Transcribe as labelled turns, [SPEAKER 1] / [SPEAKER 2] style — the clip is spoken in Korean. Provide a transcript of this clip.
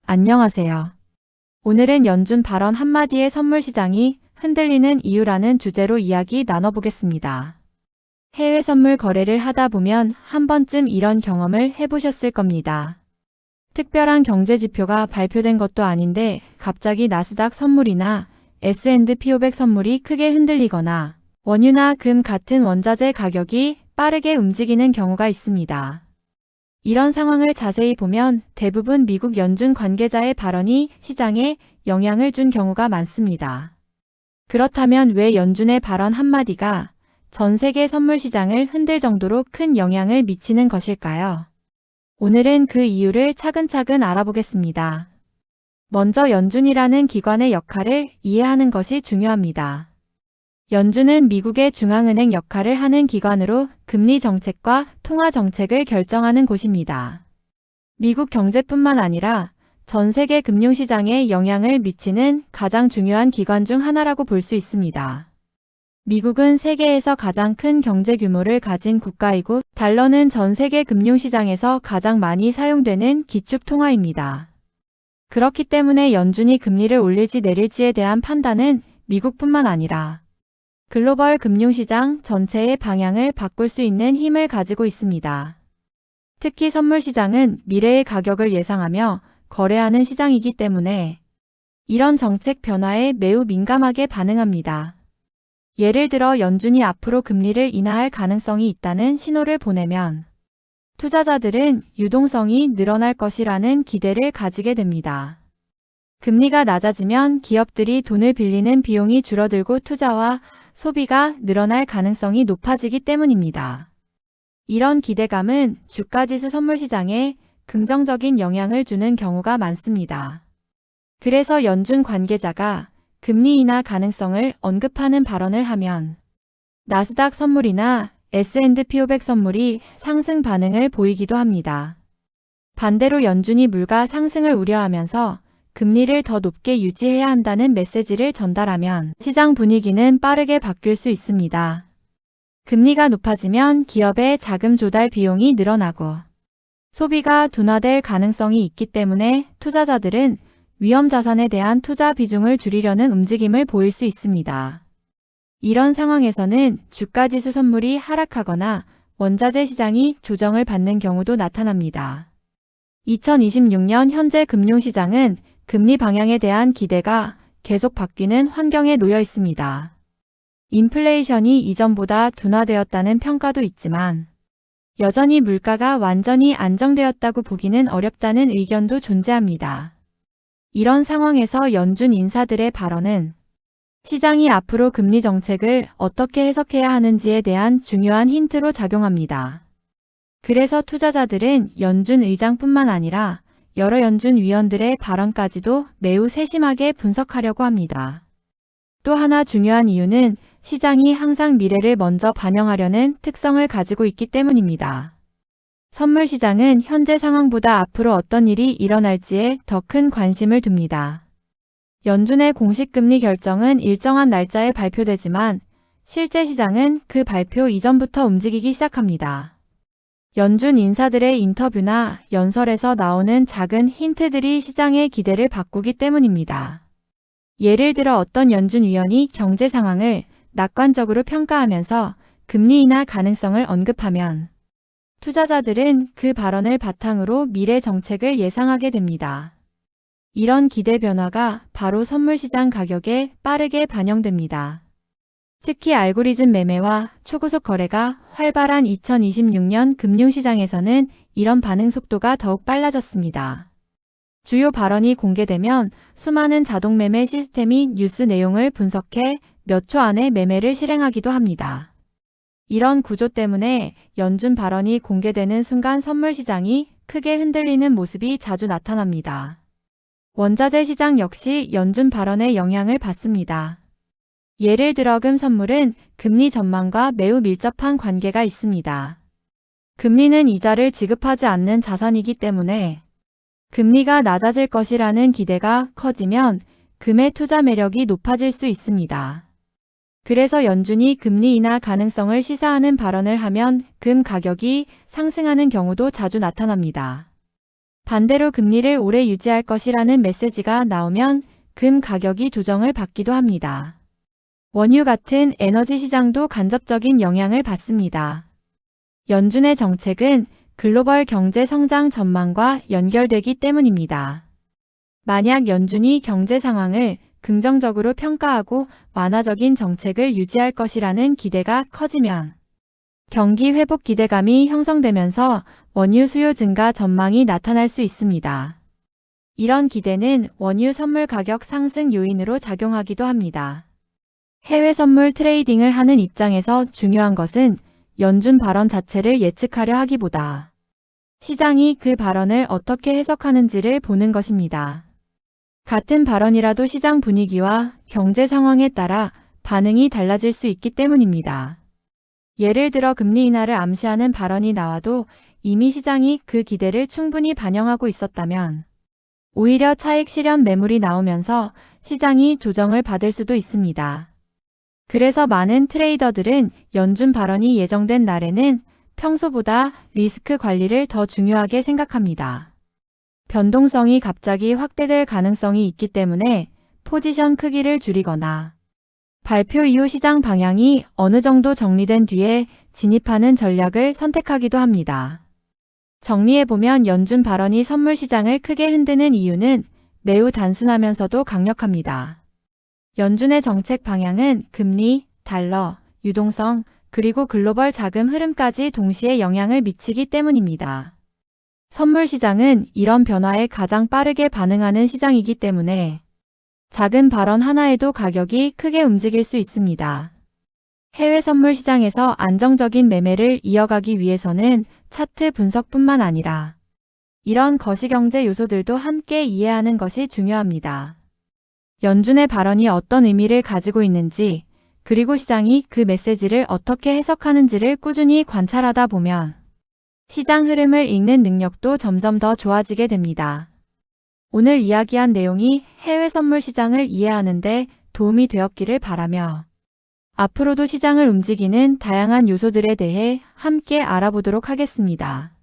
[SPEAKER 1] 안녕하세요. 오늘은 연준 발언 한마디에 선물 시장이 흔들리는 이유라는 주제로 이야기 나눠보겠습니다. 해외 선물 거래를 하다 보면 한 번쯤 이런 경험을 해보셨을 겁니다. 특별한 경제 지표가 발표된 것도 아닌데 갑자기 나스닥 선물이나 S&P 500 선물이 크게 흔들리거나 원유나 금 같은 원자재 가격이 빠르게 움직이는 경우가 있습니다. 이런 상황을 자세히 보면 대부분 미국 연준 관계자의 발언이 시장에 영향을 준 경우가 많습니다. 그렇다면 왜 연준의 발언 한마디가 전 세계 선물 시장을 흔들 정도로 큰 영향을 미치는 것일까요? 오늘은 그 이유를 차근차근 알아보겠습니다. 먼저 연준이라는 기관의 역할을 이해하는 것이 중요합니다. 연준은 미국의 중앙은행 역할을 하는 기관으로 금리 정책과 통화 정책을 결정하는 곳입니다. 미국 경제뿐만 아니라 전 세계 금융시장에 영향을 미치는 가장 중요한 기관 중 하나라고 볼 수 있습니다. 미국은 세계에서 가장 큰 경제 규모를 가진 국가이고 달러는 전 세계 금융시장에서 가장 많이 사용되는 기축 통화입니다. 그렇기 때문에 연준이 금리를 올릴지 내릴지에 대한 판단은 미국뿐만 아니라 글로벌 금융시장 전체의 방향을 바꿀 수 있는 힘을 가지고 있습니다. 특히 선물 시장은 미래의 가격을 예상하며 거래하는 시장이기 때문에 이런 정책 변화에 매우 민감하게 반응합니다. 예를 들어 연준이 앞으로 금리를 인하할 가능성이 있다는 신호를 보내면 투자자들은 유동성이 늘어날 것이라는 기대를 가지게 됩니다. 금리가 낮아지면 기업들이 돈을 빌리는 비용이 줄어들고 투자와 소비가 늘어날 가능성이 높아지기 때문입니다. 이런 기대감은 주가지수 선물 시장에 긍정적인 영향을 주는 경우가 많습니다. 그래서 연준 관계자가 금리 인하 가능성을 언급하는 발언을 하면 나스닥 선물이나 S&P 500 선물이 상승 반응을 보이기도 합니다. 반대로 연준이 물가 상승을 우려하면서 금리를 더 높게 유지해야 한다는 메시지를 전달하면 시장 분위기는 빠르게 바뀔 수 있습니다. 금리가 높아지면 기업의 자금 조달 비용이 늘어나고 소비가 둔화될 가능성이 있기 때문에 투자자들은 위험 자산에 대한 투자 비중을 줄이려는 움직임을 보일 수 있습니다. 이런 상황에서는 주가지수 선물이 하락하거나 원자재 시장이 조정을 받는 경우도 나타납니다. 2026년 현재 금융시장은 금리 방향에 대한 기대가 계속 바뀌는 환경에 놓여 있습니다. 인플레이션이 이전보다 둔화되었다는 평가도 있지만 여전히 물가가 완전히 안정되었다고 보기는 어렵다는 의견도 존재합니다. 이런 상황에서 연준 인사들의 발언은 시장이 앞으로 금리 정책을 어떻게 해석해야 하는지에 대한 중요한 힌트로 작용합니다. 그래서 투자자들은 연준 의장뿐만 아니라 여러 연준 위원들의 발언까지도 매우 세심하게 분석하려고 합니다. 또 하나 중요한 이유는 시장이 항상 미래를 먼저 반영하려는 특성을 가지고 있기 때문입니다. 선물 시장은 현재 상황보다 앞으로 어떤 일이 일어날지에 더 큰 관심을 둡니다. 연준의 공식 금리 결정은 일정한 날짜에 발표되지만 실제 시장은 그 발표 이전부터 움직이기 시작합니다. 연준 인사들의 인터뷰나 연설에서 나오는 작은 힌트들이 시장의 기대를 바꾸기 때문입니다. 예를 들어 어떤 연준 위원이 경제 상황을 낙관적으로 평가하면서 금리 인하 가능성을 언급하면 투자자들은 그 발언을 바탕으로 미래 정책을 예상하게 됩니다. 이런 기대 변화가 바로 선물 시장 가격에 빠르게 반영됩니다. 특히 알고리즘 매매와 초고속 거래가 활발한 2026년 금융시장에서는 이런 반응 속도가 더욱 빨라졌습니다. 주요 발언이 공개되면 수많은 자동 매매 시스템이 뉴스 내용을 분석해 몇 초 안에 매매를 실행하기도 합니다. 이런 구조 때문에 연준 발언이 공개되는 순간 선물 시장이 크게 흔들리는 모습이 자주 나타납니다. 원자재 시장 역시 연준 발언의 영향을 받습니다. 예를 들어 금 선물은 금리 전망과 매우 밀접한 관계가 있습니다. 금리는 이자를 지급하지 않는 자산이기 때문에 금리가 낮아질 것이라는 기대가 커지면 금의 투자 매력이 높아질 수 있습니다. 그래서 연준이 금리 인하 가능성을 시사하는 발언을 하면 금 가격이 상승하는 경우도 자주 나타납니다. 반대로 금리를 오래 유지할 것이라는 메시지가 나오면 금 가격이 조정을 받기도 합니다. 원유 같은 에너지 시장도 간접적인 영향을 받습니다. 연준의 정책은 글로벌 경제 성장 전망과 연결되기 때문입니다. 만약 연준이 경제 상황을 긍정적으로 평가하고 완화적인 정책을 유지할 것이라는 기대가 커지면 경기 회복 기대감이 형성되면서 원유 수요 증가 전망이 나타날 수 있습니다. 이런 기대는 원유 선물 가격 상승 요인으로 작용하기도 합니다. 해외 선물 트레이딩을 하는 입장에서 중요한 것은 연준 발언 자체를 예측하려 하기보다 시장이 그 발언을 어떻게 해석하는지를 보는 것입니다. 같은 발언이라도 시장 분위기와 경제 상황에 따라 반응이 달라질 수 있기 때문입니다. 예를 들어 금리 인하를 암시하는 발언이 나와도 이미 시장이 그 기대를 충분히 반영하고 있었다면 오히려 차익 실현 매물이 나오면서 시장이 조정을 받을 수도 있습니다. 그래서 많은 트레이더들은 연준 발언이 예정된 날에는 평소보다 리스크 관리를 더 중요하게 생각합니다. 변동성이 갑자기 확대될 가능성이 있기 때문에 포지션 크기를 줄이거나 발표 이후 시장 방향이 어느 정도 정리된 뒤에 진입하는 전략을 선택하기도 합니다. 정리해보면 연준 발언이 선물 시장을 크게 흔드는 이유는 매우 단순하면서도 강력합니다. 연준의 정책 방향은 금리, 달러, 유동성, 그리고 글로벌 자금 흐름까지 동시에 영향을 미치기 때문입니다. 선물 시장은 이런 변화에 가장 빠르게 반응하는 시장이기 때문에 작은 발언 하나에도 가격이 크게 움직일 수 있습니다. 해외 선물 시장에서 안정적인 매매를 이어가기 위해서는 차트 분석뿐만 아니라 이런 거시경제 요소들도 함께 이해하는 것이 중요합니다. 연준의 발언이 어떤 의미를 가지고 있는지, 그리고 시장이 그 메시지를 어떻게 해석하는지를 꾸준히 관찰하다 보면 시장 흐름을 읽는 능력도 점점 더 좋아지게 됩니다. 오늘 이야기한 내용이 해외 선물 시장을 이해하는 데 도움이 되었기를 바라며 앞으로도 시장을 움직이는 다양한 요소들에 대해 함께 알아보도록 하겠습니다.